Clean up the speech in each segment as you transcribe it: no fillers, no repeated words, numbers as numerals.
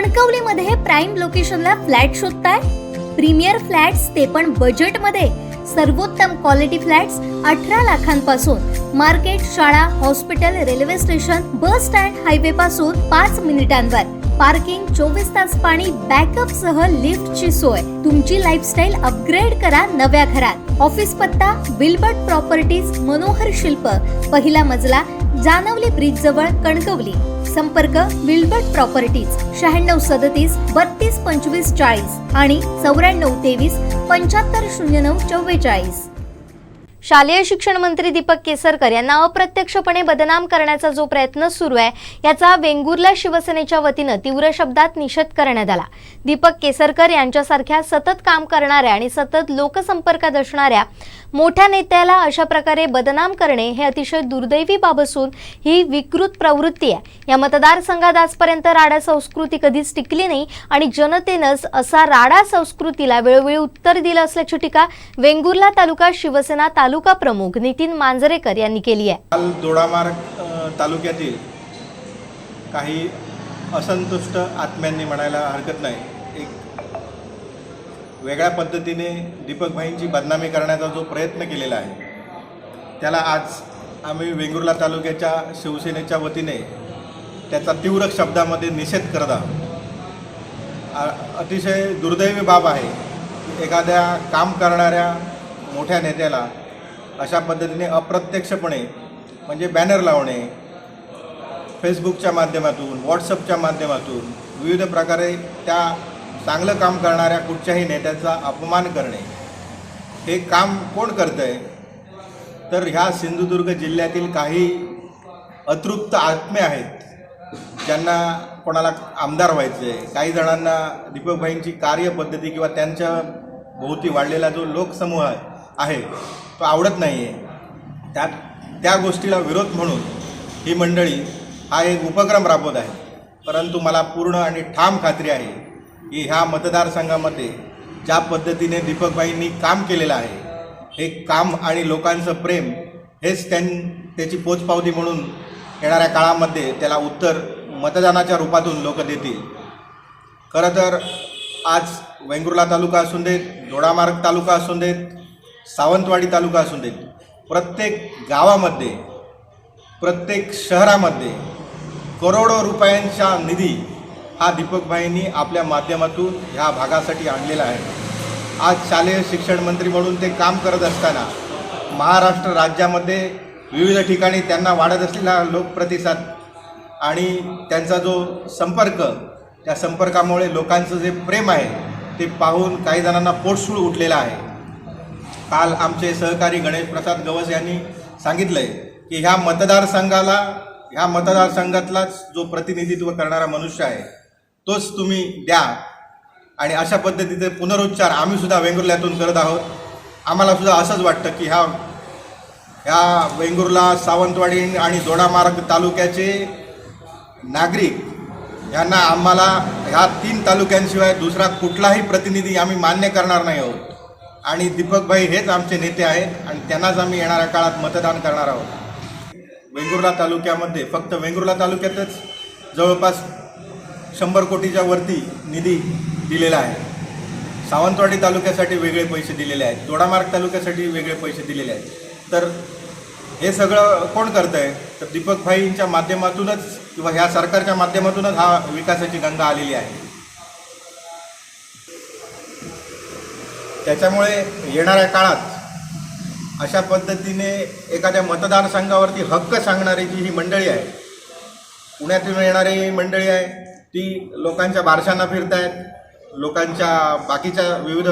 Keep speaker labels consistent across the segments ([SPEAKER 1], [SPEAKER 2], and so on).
[SPEAKER 1] कणकवलीमध्ये prime लोकेशनला flat शोधताय? Premier flats ते पण बजेटमध्ये. सर्वोत्तम क्वालिटी फ्लॅट्स 18 लाखांपासून. मार्केट, शाळा, hospital, railway station, bus stand, highway पासून 5 मिनिटांवर. पार्किंग, 24 तास पाणी, बॅकअप सह लिफ्टची सोय. तुमची लाईफस्टाईल अपग्रेड करा नव्या घरात. ऑफिस पत्ता विल्बर्ट प्रॉपर्टीज, मनोहर शिल्प, पहिला मजला, जानवली ब्रिज जवळ, कणकवली. संपर्क विल्बर्ट प्रॉपर्टीज 9637 32 25 40 आणि 9423 75 09 44.
[SPEAKER 2] शालेय शिक्षण मंत्री दीपक केसरकर यांना अप्रत्यक्षपणे बदनाम करण्याचा जो प्रयत्न सुरू आहे याचा वेंगुर्ला शिवसेनेच्या वतीनं तीव्र शब्दात निषेध करण्यात आला. दीपक केसरकर यांच्यासारख्या सतत काम करणाऱ्या आणि सतत लोकसंपर्कात असणाऱ्या मोठ्या नेत्याला अशा प्रकारे बदनाम करणे हे अतिशय दुर्दैवी बाब असून ही विकृत प्रवृत्ती आहे. या मतदारसंघात आजपर्यंत राडा संस्कृती कधीच टिकली नाही आणि जनतेनंच असा राडा संस्कृतीला वेळोवेळी उत्तर दिलं असल्याची टीका वेंगुर्ला तालुका शिवसेना तालुका प्रमुख नितीन मांजरेकर यांनी केली आहे.
[SPEAKER 3] काल दोडामार्ग तालुक्यातील काही असंतुष्ट आत्म्यांनी म्हणायला हरकत नाही, एक वेगळ्या पद्धतीने दीपक भाईंची बदनामी करण्याचा जो प्रयत्न केलेला आहे त्याला आज आम्ही वेंगुर्ला तालुक्याच्या शिवसेनेच्या वतीने त्याचा तीव्र शब्दामध्ये निषेध करत आहोत. अतिशय दुर्दैवी बाब आहे. एखाद्या काम करणाऱ्या मोठ्या नेत्याला अशा पद्धतीने अप्रत्यक्षपणे म्हणजे बॅनर लावणे, फेसबुकच्या माध्यमातून, व्हॉट्सअपच्या माध्यमातून विविध प्रकारे त्या चांगलं काम करणाऱ्या कुठच्याही नेत्याचा अपमान करणे, हे काम कोण करतं आहे तर ह्या सिंधुदुर्ग जिल्ह्यातील काही अतृप्त आत्मे आहेत ज्यांना कोणाला आमदार व्हायचे आहे. काही जणांना दीपकभाईंची कार्यपद्धती किंवा त्यांच्या भोवती वाढलेला जो लोकसमूह आहे तो आवडत नाही आहे. त्या गोष्टीला विरोध म्हणून ही मंडळी हा एक उपक्रम राबवत आहे. परंतु मला पूर्ण आणि ठाम खात्री आहे की ह्या मतदारसंघामध्ये ज्या पद्धतीने दीपकभाईंनी काम केलेलं आहे हे काम आणि लोकांचं प्रेम हेच त्याची पोचपावती म्हणून येणाऱ्या काळामध्ये त्याला उत्तर मतदानाच्या रूपातून लोक देतील. खरं तर आज वेंगुर्ला तालुका असून देत, दोडामार्ग तालुका असून देत, सावंतवाडी तालुका असून देत, प्रत्येक गावामध्ये, प्रत्येक शहरामध्ये करोडो रुपयांचा निधी हा दीपकभाईंनी आपल्या माध्यमातून ह्या भागासाठी आणलेला आहे. आज शालेय शिक्षण मंत्री म्हणून ते काम करत असताना महाराष्ट्र राज्यामध्ये विविध ठिकाणी त्यांना वाढत असलेला लोकप्रतिसाद आणि त्यांचा जो संपर्क, त्या संपर्कामुळे लोकांचं जे प्रेम आहे ते पाहून काही जणांना पोटसूळ उठलेलं आहे. काल आमचे सहकारी गणेश प्रसाद गवस यांनी सांगितलं आहे की ह्या मतदारसंघातलाच जो प्रतिनिधित्व करणारा मनुष्य आहे तोच तुम्ही द्या. आणि अशा पद्धतीचे पुनरुच्चार आम्हीसुद्धा वेंगुर्ल्यातून करत आहोत. आम्हालासुद्धा असंच वाटतं की ह्या वेंगुर्ला, सावंतवाडी आणि दोडामार्ग तालुक्याचे नागरिक यांना आम्हाला ह्या 3 तालुक्यांशिवाय दुसरा कुठलाही प्रतिनिधी आम्ही मान्य करणार नाही आहोत. आणि दीपकभाई हेच आमचे नेते आहेत आणि त्यांनाच आम्ही येणाऱ्या काळात मतदान करणार आहोत. वेंगुर्ला तालुक्यामध्ये फक्त वेंगुर्ला तालुक्यातच जवळपास 100 कोटीच्या वरती निधी दिलेला आहे. सावंतवाडी तालुक्यासाठी वेगळे पैसे दिलेले आहेत, दोडामार्ग तालुक्यासाठी वेगळे पैसे दिलेले आहेत. तर हे सगळं कोण करतं आहे तर दीपकभाईंच्या माध्यमातूनच किंवा ह्या सरकारच्या माध्यमातूनच हा विकासाची गंगा आलेली आहे. त्याच्यामुळे येणाऱ्या काळात अशा पद्धतीने एखाद्या मतदारसंघावरती हक्क सांगणारी जी ही मंडळी आहे, पुण्यातून येणारी मंडळी आहे, ती लोकांच्या बारशांना फिरत आहेत, लोकांच्या बाकीच्या विविध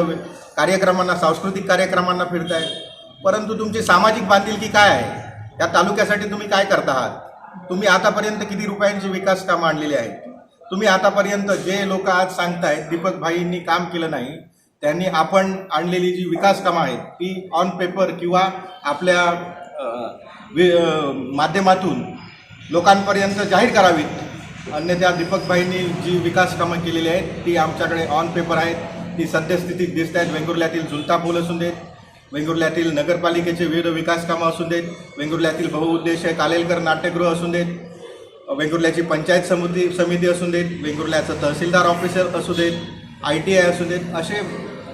[SPEAKER 3] कार्यक्रमांना, सांस्कृतिक कार्यक्रमांना फिरत आहेत. परंतु तुमची सामाजिक बांधिलकी काय आहे? या तालुक्यासाठी तुम्ही काय करता आहात? तुम्ही आतापर्यंत किती रुपयांची विकास कामं आणलेली आहेत? तुम्ही आतापर्यंत जे लोक आज सांगतायत दीपकभाईंनी काम केलं नाही, त्यांनी आपण आणलेली जी विकास कामं आहेत ती ऑन पेपर किंवा आपल्या माध्यमातून लोकांपर्यंत जाहीर करावीत. अन्यथा दीपकभाईंनी जी विकास कामं केलेली आहेत ती आमच्याकडे ऑन पेपर आहेत, ती सद्यस्थितीत दिसत आहेत. वेंगुर्ल्यातील झुलता पूल असून देत, वेंगुर्ल्यातील नगरपालिकेचे विविध विकास कामं असून देत, वेंगुर्ल्यातील बहुउद्देशीय कालेलकर नाट्यगृह असून देत, वेंगुर्ल्याची पंचायत समिती असू देत, वेंगुर्ल्याचं तहसीलदार ऑफिसर असू देत, ITI असू देत, असे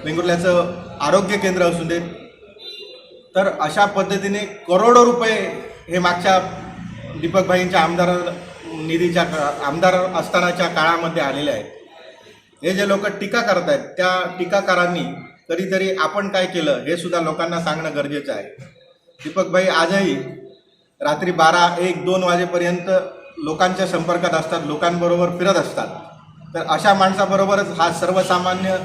[SPEAKER 3] वेंगुर्ल्याचं आरोग्य केंद्र असू देत. तर अशा पद्धतीने करोडो रुपये हे मागच्या दीपकभाईंच्या आमदार असतानाच्या काळामध्ये आलेले आहेत. हे जे लोक टीका करत आहेत त्या टीकाकारांनी कधीतरी आपण काय केलं हे सुद्धा लोकांना सांगणं गरजेचं आहे. दीपकभाई आजही रात्री 12, 1, 2 वाजेपर्यंत लोकांच्या संपर्कात असतात, लोकांबरोबर फिरत असतात. तर अशा माणसाबरोबरच हा सर्वसामान्य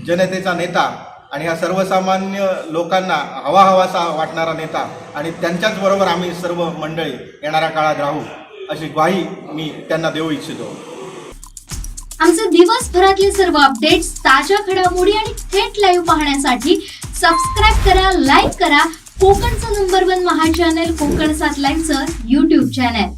[SPEAKER 3] जनतेचा नेता आणि हा सर्वसामान्य लोकांना हवाहवासा वाटणारा नेता आणि त्यांच्याच बरोबर आम्ही सर्व मंडळी येणाऱ्या काळात राहू अशी ग्वाही मी त्यांना देऊ इच्छितो.
[SPEAKER 4] आमचे दिवसभरातले सर्व अपडेट्स, ताज्या घडामोडी आणि थेट लाईव्ह पाहण्यासाठी सबस्क्राईब करा, लाईक करा कोकणचं नंबर 1 महा चॅनल कोकण 7 लाईव्हचं YouTube चॅनल.